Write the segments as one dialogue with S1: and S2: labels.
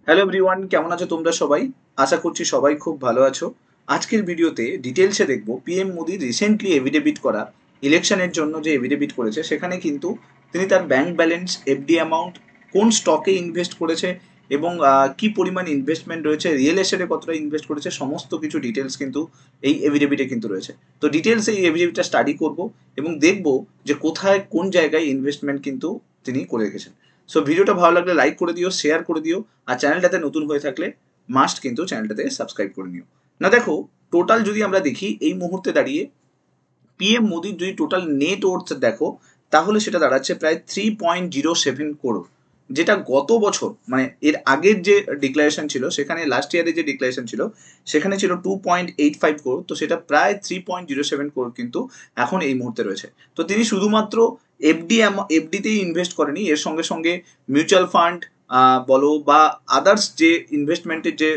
S1: Hello everyone, কেমন আছো তোমরা সবাই? আশা করছি সবাই খুব ভালো আছো। আজকের ভিডিওতে ডিটেলসে দেখব পিএম মোদি রিসেন্টলি এভিডেভিট করা ইলেকশনের জন্য যে এভিডেভিট করেছে সেখানে কিন্তু তিনি তার ব্যাংক ব্যালেন্স, এফডি অ্যামাউন্ট, কোন স্টকে ইনভেস্ট করেছে এবং কি পরিমাণ ইনভেস্টমেন্ট রয়েছে, রিয়েল এস্টেটে কতটা ইনভেস্ট করেছে, সমস্ত কিছু ডিটেলস কিন্তু এই এভিডেভিটে কিন্তু রয়েছে। তো ডিটেলসে এই এভিডেভিটটা স্টাডি করব এবং দেখব যে কোথায় কোন জায়গায় ইনভেস্টমেন্ট কিন্তু তিনি করে রেখেছেন। সো ভিডিওটা ভালো লাগলে লাইক করে দিও, শেয়ার করে দিও, আর চ্যানেলটাতে নতুন হয়ে থাকলে মাস্ট কিন্তু চ্যানেলটাতে সাবস্ক্রাইব করে নিও। না দেখো, টোটাল যদি আমরা দেখি এই মুহূর্তে দাঁড়িয়ে পিএম মোদির যদি টোটাল নেট ওর্থ দেখো তাহলে সেটা দাঁড়াচ্ছে প্রায় 3.07 করোড়, যেটা গত বছর মানে এর আগের যে ডিক্লারেশন ছিল সেখানে লাস্ট ইয়ারে যে ডিক্লারেশন ছিল সেখানে ছিল 2.85 করোড়, তো সেটা প্রায় 3.07 করোড় কিন্তু এখন এই মুহূর্তে রয়েছে। তো তিনি শুধুমাত্র এফডিতেই ইনভেস্ট করেনি, এর সঙ্গে সঙ্গে মিউচুয়াল ফান্ড বলো বা আদার্স যে ইনভেস্টমেন্টের যে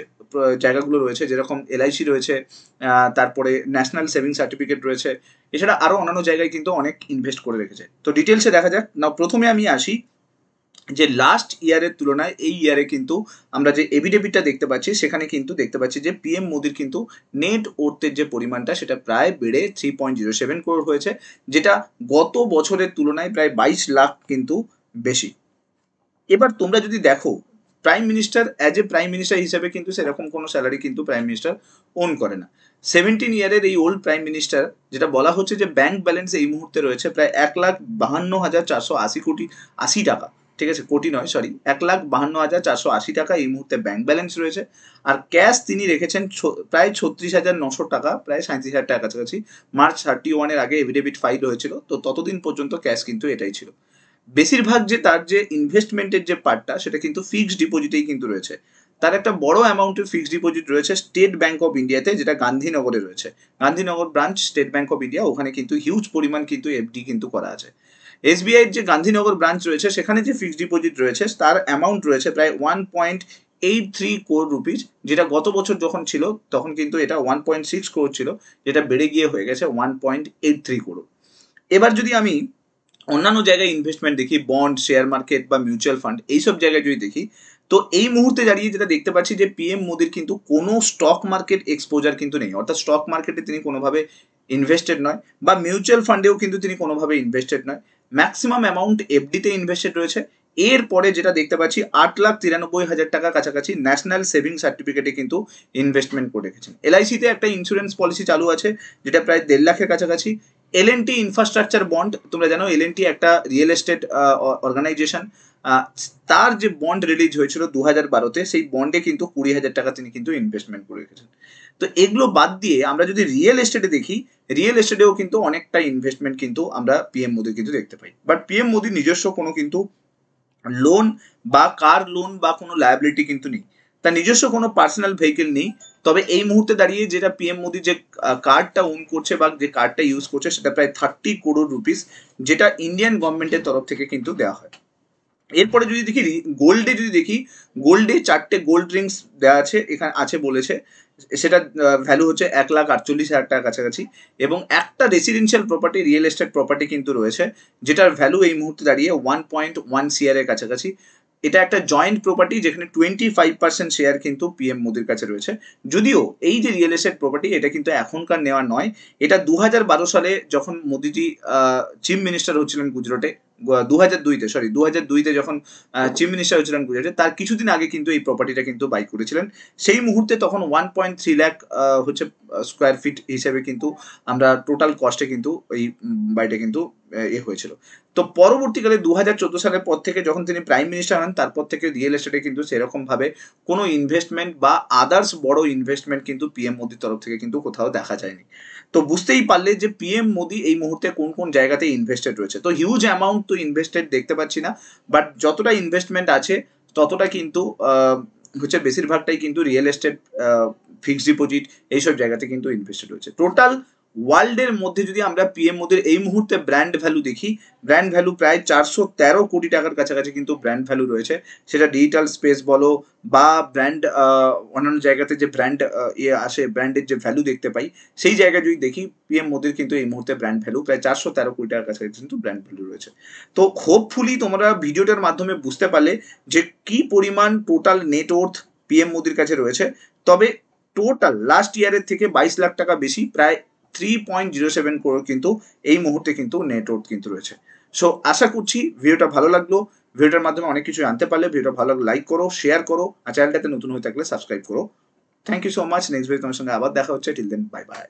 S1: জায়গাগুলো রয়েছে, যেরকম এলআইসি রয়েছে, তারপরে ন্যাশনাল সেভিং সার্টিফিকেট রয়েছে, এছাড়া আরো অন্যান্য জায়গায় কিন্তু অনেক ইনভেস্ট করে রেখেছে। তো ডিটেলসে দেখা যাক না, প্রথমে আমি আসি যে লাস্ট ইয়ারের তুলনায় এই ইয়ারে কিন্তু আমরা যে এভিডেভিটটা দেখতে পাচ্ছি সেখানে কিন্তু দেখতে পাচ্ছি যে পিএম মোদির কিন্তু নেট ওর্থের যে পরিমাণটা সেটা প্রায় বেড়ে 3.07 করোড় হয়েছে, যেটা গত বছরের তুলনায় প্রায় 22 লাখ কিন্তু বেশি। এবার তোমরা যদি দেখো, prime minister as a prime minister হিসেবে কিন্তু সেরকম কোনো স্যালারি কিন্তু প্রাইম মিনিস্টার ওন করে না। 17 ইয়ারের এই ওল্ড প্রাইম মিনিস্টার, যেটা বলা হচ্ছে যে ব্যাংক ব্যালেন্স এই মুহূর্তে রয়েছে প্রায় 1,52,480 টাকা। ঠিক আছে, কোটি নয়, সরি, 1,52,480 টাকা এই মুহূর্তে ব্যাংক ব্যালেন্স রয়েছে। আর ক্যাশ তিনি রেখেছেন প্রায় 36,900 টাকা, প্রায় 37,000 টাকার কাছাকাছি। মার্চ 31-এর আগে এভিডেভিট ফাইল হয়েছিল, তো ততদিন পর্যন্ত ক্যাশ কিন্তু এটাই ছিল। বেশিরভাগ যে তার যে ইনভেস্টমেন্টের যে পার্টটা সেটা কিন্তু ফিক্সড ডিপোজিটেই কিন্তু রয়েছে। তার একটা বড় অ্যামাউন্টের ফিক্সড ডিপোজিট রয়েছে স্টেট ব্যাংক অফ ইন্ডিয়াতে, যেটা গান্ধীনগরে রয়েছে। Gandhinagar branch state bank of India, ওখানে কিন্তু হিউজ পরিমাণ কিন্তু এফডি কিন্তু করা আছে। এসবিআইয়ের যে গান্ধীনগর ব্রাঞ্চ রয়েছে সেখানে যে ফিক্সড ডিপোজিট রয়েছে তার অ্যামাউন্ট রয়েছে প্রায় 1.83 crore রুপিস, যেটা গত বছর যখন ছিল তখন কিন্তু এটা 1.6 crore ছিল, যেটা বেড়ে গিয়ে হয়ে গেছে 1.83 crore। এবার যদি আমি অন্যান্য জায়গায় ইনভেস্টমেন্ট দেখি, বন্ড, শেয়ার মার্কেট বা মিউচুয়াল ফান্ড, এইসব জায়গায় যদি দেখি, তো এই মুহূর্তে দাঁড়িয়ে যেটা দেখতে পাচ্ছি যে পিএম মোদির কিন্তু কোনো স্টক মার্কেট এক্সপোজার কিন্তু নেই, অর্থাৎ স্টক মার্কেটে তিনি কোনোভাবে ইনভেস্টেড নয়, বা মিউচুয়াল ফান্ডেও কিন্তু তিনি কোনোভাবে ইনভেস্টেড নয়। ম্যাক্সিমাম অ্যামাউন্ট এফডিতে ইনভেস্টেড রয়েছে। এরপরে যেটা দেখতে পাচ্ছি 8,93,000 টাকা কাছাকাছি ন্যাশনাল সেভিং সার্টিফিকেটে কিন্তু ইনভেস্টমেন্ট করে রেখেছেন। এলআইসিতে একটা ইন্স্যুরেন্স পলিসি চালু আছে যেটা প্রায় 1.5 লাখের কাছাকাছি। এলএনটি ইনফ্রাস্ট্রাকচার বন্ড, তোমরা জানো এলএনটি একটা রিয়েল এস্টেট অর্গানাইজেশন, তার যে বন্ড রিলিজ হয়েছিল 2012-তে, সেই বন্ডে কিন্তু 20,000 টাকা তিনি কিন্তু ইনভেস্টমেন্ট করে রেখেছেন। তো এগুলো বাদ দিয়ে আমরা যদি রিয়েল এস্টেটে দেখি, রিয়েল এস্টেটেও কিন্তু অনেকটা ইনভেস্টমেন্ট কিন্তু আমরা পিএম মোদির কিন্তু দেখতে পাই। বাট পিএম মোদির নিজস্ব কোনো কিন্তু লোন বা কার লোন বা কোনো লায়াবিলিটি কিন্তু নেই, তার নিজস্ব কোনো পার্সোনাল ভেহিকেল নেই। তবে এই মুহূর্তে দাঁড়িয়ে যেটা পিএম মোদি যে কার্ডটা ওন করছে বা যে কার্ডটা ইউজ করছে সেটা প্রায় 30 crore রুপিস, যেটা ইন্ডিয়ান গভর্নমেন্টের তরফ থেকে কিন্তু দেওয়া হয়। এরপরে যদি দেখি গোল্ডে, যদি দেখি গোল্ডে 4টে গোল্ড রিংস দেওয়া আছে, এখানে আছে বলেছে, সেটা ভ্যালু হচ্ছে 1,48,000 টাকা কাছাকাছি। এবং একটা residential property, real estate property কিন্তু রয়েছে, যেটার ভ্যালু এই মুহূর্তে দাঁড়িয়ে 1.1 CR এর কাছাকাছি। এটা একটা জয়েন্ট প্রপার্টি যেখানে 25% শেয়ার কিন্তু পিএম মোদির কাছে রয়েছে। যদিও এই যে রিয়েল এস্টেট প্রপার্টি এটা কিন্তু এখনকার নেওয়া নয়, এটা 2012 সালে যখন মোদিজি চিফ মিনিস্টার হচ্ছিলেন গুজরাটে, 2002-তে যখন চিফ মিনিস্টার হচ্ছিলেন গুজরাটে, তার কিছুদিন আগে কিন্তু এই প্রপার্টিটা কিন্তু বাই করেছিলেন। সেই মুহূর্তে তখন 1.3 লাখ হচ্ছে স্কোয়ার ফিট হিসেবে কিন্তু আমরা টোটাল কস্টে কিন্তু এই বাড়িটা কিন্তু হয়েছিল। তো পরবর্তীকালে 2014 সালের পর থেকে যখন তিনি প্রাইম মিনিস্টার হন, তারপর থেকে রিয়েল এস্টেটে কিন্তু সেরকম ভাবে কোনো ইনভেস্টমেন্ট বা আদার্স বড় ইনভেস্টমেন্ট কিন্তু পিএম মোদির তরফ থেকে কিন্তু কোথাও দেখা যায়নি। তো বুঝতেই পারলে যে পিএম মোদি এই মুহূর্তে কোন কোন জায়গাতে ইনভেস্টেড রয়েছে। তো হিউজ অ্যামাউন্ট তো ইনভেস্টেড দেখতে পাচ্ছি না, বাট যতটা ইনভেস্টমেন্ট আছে ততটা কিন্তু হচ্ছে বেশিরভাগটাই কিন্তু রিয়েল এস্টেট, ফিক্সড ডিপোজিট, এইসব জায়গাতে কিন্তু ইনভেস্টেড রয়েছে। টোটাল ওয়ার্ল্ডের মধ্যে যদি আমরা পিএম মোদির এই মুহূর্তে ব্র্যান্ড ভ্যালু দেখি, ব্র্যান্ড ভ্যালু প্রায় 413 কোটি টাকার কাছাকাছি কিন্তু ব্র্যান্ড ভ্যালু রয়েছে। সেটা ডিজিটাল স্পেস বলো বা ব্র্যান্ড অন্যান্য জায়গাতে যে ব্র্যান্ড আসে, ব্র্যান্ডের যে ভ্যালু দেখতে পাই, সেই জায়গায় যদি দেখি পিএম মোদির কিন্তু এই মুহূর্তে ব্র্যান্ড ভ্যালু প্রায় 413 কোটি টাকার কাছাকাছি কিন্তু ব্র্যান্ড ভ্যালু রয়েছে। তো হোপফুলি তোমরা ভিডিওটার মাধ্যমে বুঝতে পারলে যে কি পরিমাণ টোটাল নেটওয়ার্থ পিএম মোদির কাছে রয়েছে। তবে টোটাল লাস্ট ইয়ারের থেকে 22 লাখ টাকা বেশি, প্রায় 3.07 করোড় কিন্তু এই মুহূর্তে কিন্তু নেটওয়ার্থ কিন্তু রয়েছে। সো আশা করছি ভিডিওটা ভালো লাগলো, ভিডিওটার মাধ্যমে অনেক কিছু জানতে পারলে। ভিডিওটা ভালো লাগলে লাইক করো, শেয়ার করো, আর চ্যানেলটাতে নতুন হয়ে থাকলে সাবস্ক্রাইব করো। Thank you so much. Next video তোমার সঙ্গে আবার দেখা হচ্ছে। Till then bye by.